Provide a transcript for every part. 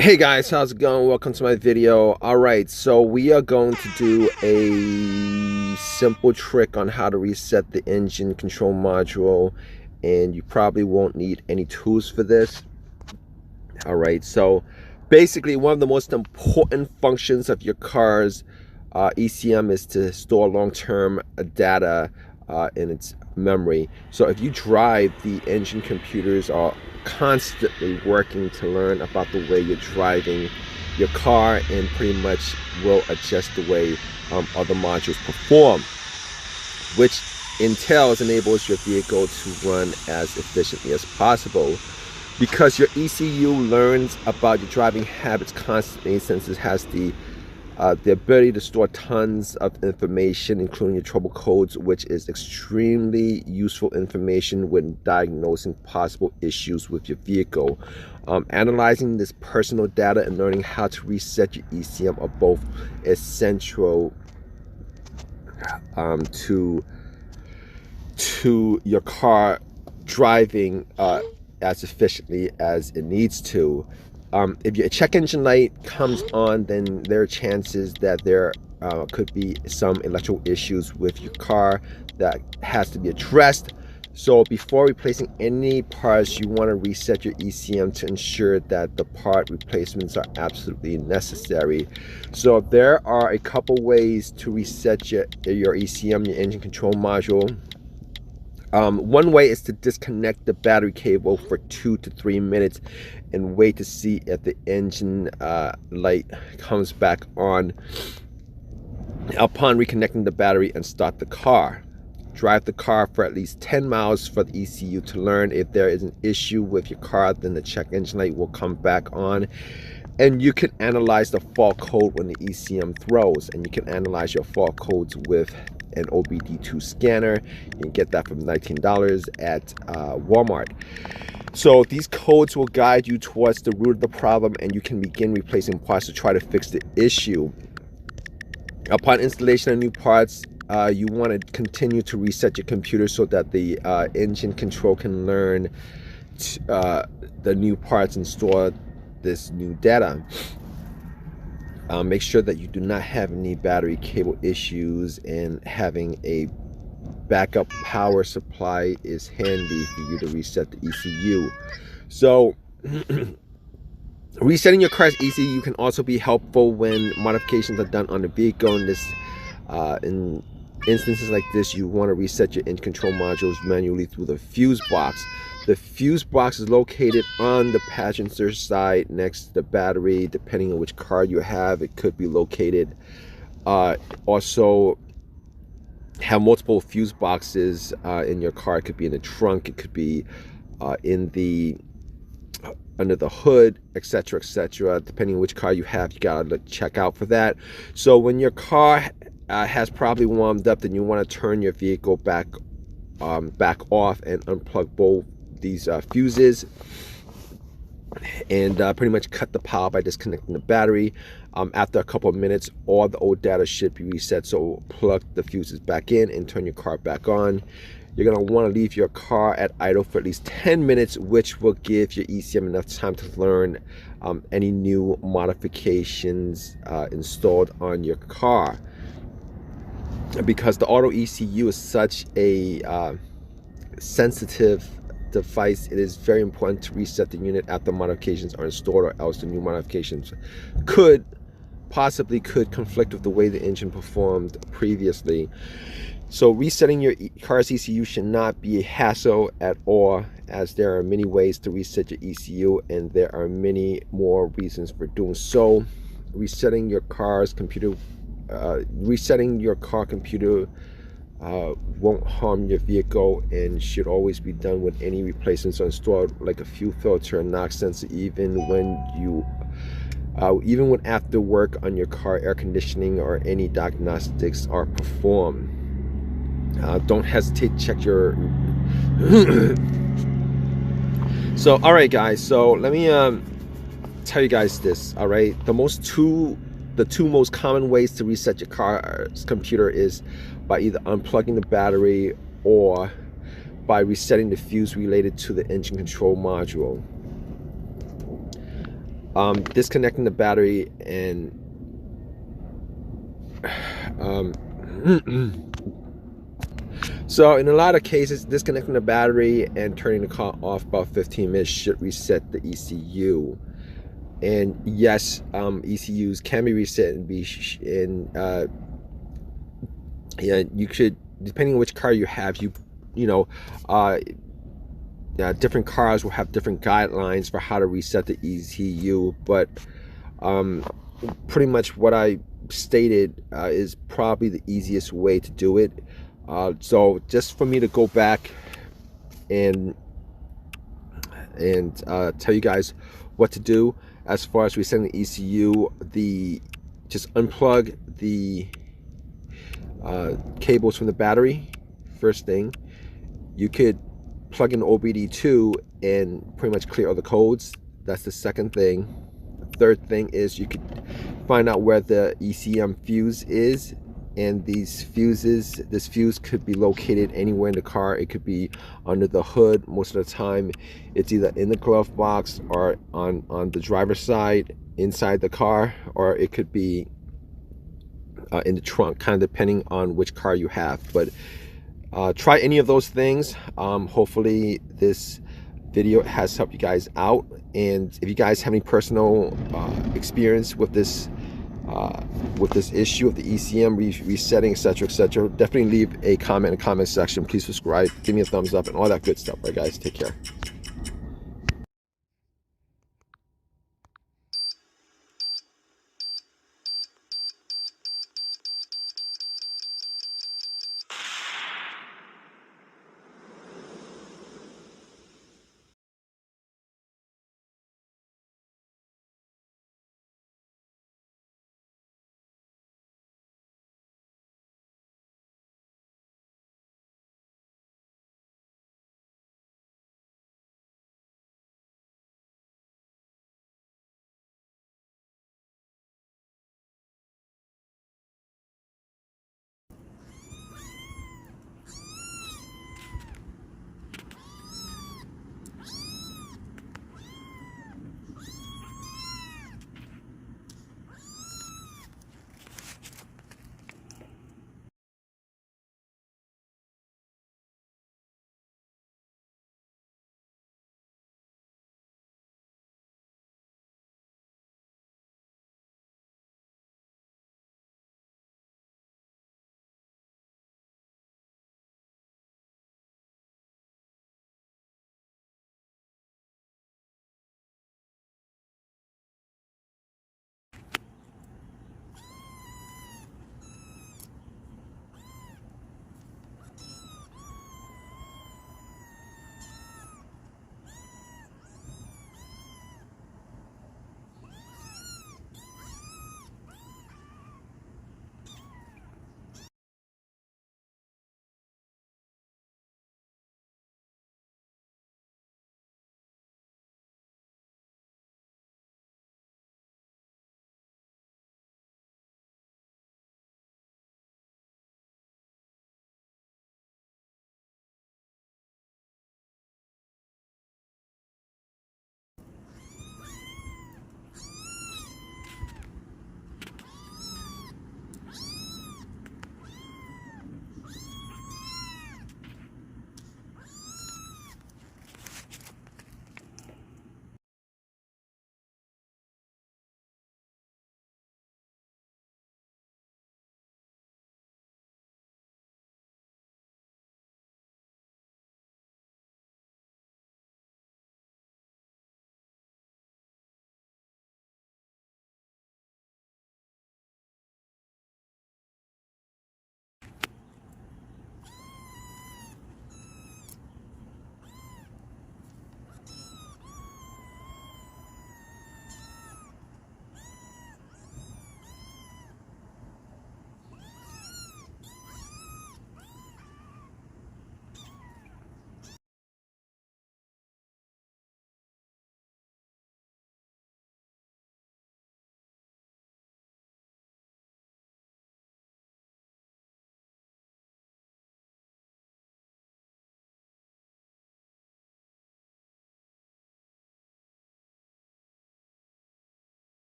Hey guys, how's it going? Welcome to my video. Alright, so we are going to do a simple trick on how to reset the engine control module, and you probably won't need any tools for this. Alright, so basically one of the most important functions of your car's ECM is to store long-term data in its memory. So if you drive, the engine computers are constantly working to learn about the way you're driving your car and pretty much will adjust the way other modules perform, which enables your vehicle to run as efficiently as possible. Because your ECU learns about your driving habits constantly, since it has the ability to store tons of information, including your trouble codes, which is extremely useful information when diagnosing possible issues with your vehicle. Analyzing this personal data and learning how to reset your ECM are both essential to your car driving as efficiently as it needs to. If your check engine light comes on, then there are chances that there could be some electrical issues with your car that has to be addressed. So before replacing any parts, you want to reset your ECM to ensure that the part replacements are absolutely necessary. So there are a couple ways to reset your ECM, your engine control module. One way is to disconnect the battery cable for 2 to 3 minutes and wait to see if the engine light comes back on. Upon reconnecting the battery and start the car. Drive the car for at least 10 miles for the ECU to learn. If there is an issue with your car, then the check engine light will come back on. And you can analyze the fault code when the ECM throws, and you can analyze your fault codes with an OBD2 scanner. You can get that for $19 at Walmart. So these codes will guide you towards the root of the problem, and you can begin replacing parts to try to fix the issue. Upon installation of new parts, you want to continue to reset your computer so that the engine control can learn the new parts and store this new data. Make sure that you do not have any battery cable issues, and having a backup power supply is handy for you to reset the ECU. So resetting your car's ECU can also be helpful when modifications are done on the vehicle. In instances like this, you want to reset your engine control modules manually through the fuse box. The fuse box is located on the passenger side next to the battery. Depending on which car you have, it could be located. Also have multiple fuse boxes in your car. It could be in the trunk, it could be in the under the hood, etc., etc. Depending on which car you have, you gotta check out for that. So when your car has probably warmed up, then you want to turn your vehicle back off and unplug both these fuses, and pretty much cut the power by disconnecting the battery. After a couple of minutes, all the old data should be reset. So plug the fuses back in and turn your car back on. You're going to want to leave your car at idle for at least 10 minutes, which will give your ECM enough time to learn any new modifications installed on your car. Because the auto ECU is such a sensitive device, it is very important to reset the unit after modifications are installed, or else the new modifications could conflict with the way the engine performed previously. So resetting your car's ECU should not be a hassle at all, as there are many ways to reset your ECU, and there are many more reasons for doing so. Resetting your car computer won't harm your vehicle, and should always be done when any replacements are installed, like a fuel filter and knock sensor, even when after work on your car air conditioning or any diagnostics are performed. Don't hesitate to check your So alright guys, so let me tell you guys this. Alright, the two most common ways to reset your car's computer is by either unplugging the battery or by resetting the fuse related to the engine control module. disconnecting the battery and so in a lot of cases, disconnecting the battery and turning the car off about 15 minutes should reset the ECU. And yes, ECUs can be reset and yeah, you could, depending on which car you have, different cars will have different guidelines for how to reset the ECU, but pretty much what I stated is probably the easiest way to do it. So just for me to go back and tell you guys what to do as far as resetting the ECU, just unplug the cables from the battery. First thing, you could plug in OBD2 and pretty much clear all the codes. That's the second thing. The third thing is you could find out where the ECM fuse is, and this fuse could be located anywhere in the car. It could be under the hood. Most of the time it's either in the glove box or on the driver's side inside the car, or it could be in the trunk, kind of depending on which car you have. But try any of those things. Hopefully this video has helped you guys out, and if you guys have any personal experience with this issue of the ECM resetting, etc., definitely leave a comment in the comment section. Please subscribe, give me a thumbs up, and all that good stuff. All right, guys, take care.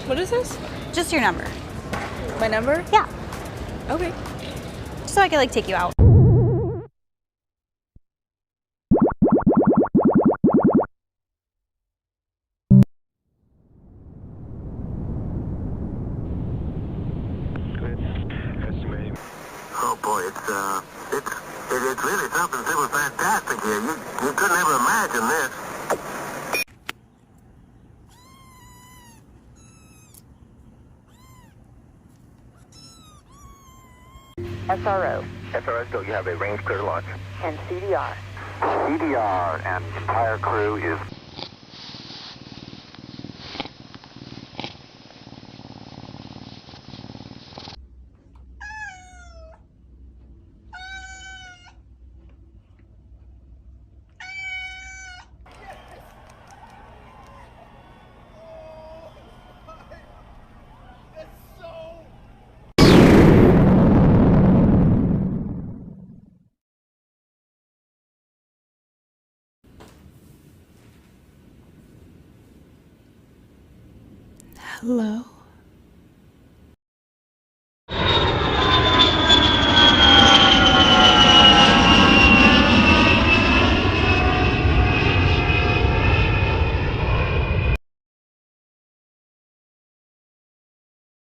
What is this? Just your number. My number? Yeah. Okay. Just so I can like take you out. Oh boy, it's really something super fantastic here. You couldn't ever imagine this. SRO. SRS, so you have a range clear launch. And CDR. CDR and entire crew is... Hello.